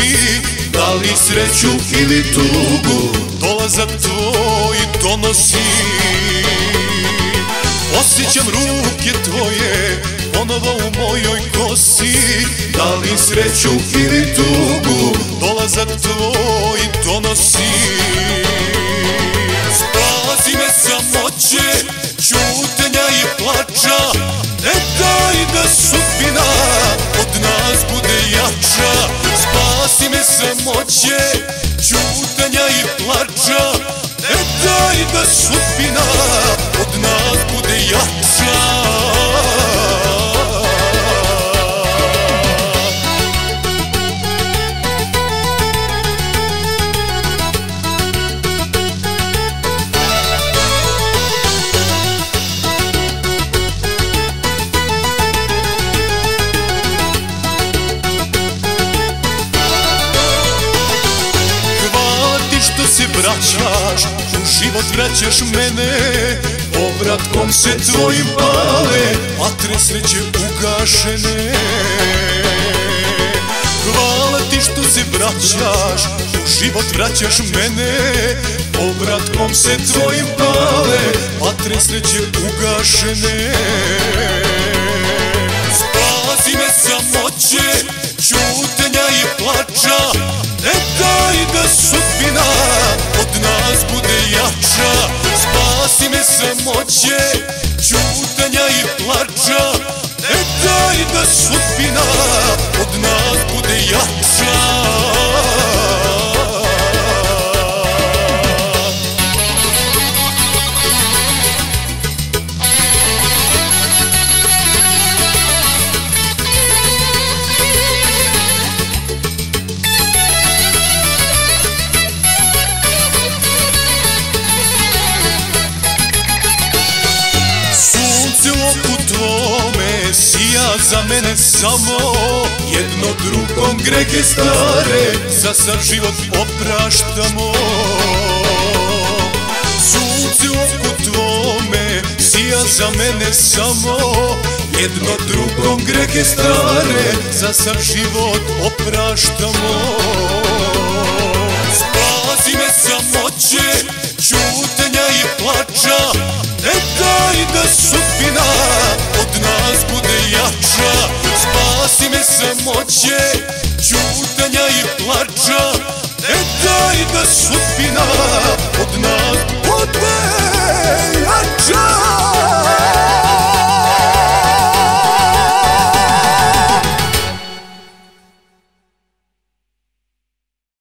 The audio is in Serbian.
nosi, da li sreću ili tugu, dolazak tvoj donosi. Osjećam ruke tvoje ponovo u mojoj kosi, da li sreću ili tugu, dolazak tvoj donosi. Spasi me samoće, ćutenja i plača, ne daj da sudbina od nas bude jača. Spasi me samoće, ćutenja i plača, ne daj da sudbina od nas bude jača. Što se vraćaš, u život vraćaš mene, povratkom se tvojim pale vatre sreće ugašene. Hvala ti što se vraćaš, u život vraćaš mene, povratkom se tvojim pale vatre sreće ugašene. Spasi me samoće, ćutenja i plača, ne daj da sudbina od nas bude jača. Spasi me samoće, ćutenja i plača, ne daj da sudbina od nas bude jača. Oku tvome sija za mene samo, jedno drugom grehe stare za sav život opraštamo. Sunce u oku tvome sija za mene samo, jedno drugom grehe stare za sav život opraštamo. Spasi me samoće, ćutenja i plača, ne daj da sudbina od nas bude jača. Spasi me samoće, ćutenja i plača, ne daj da sudbina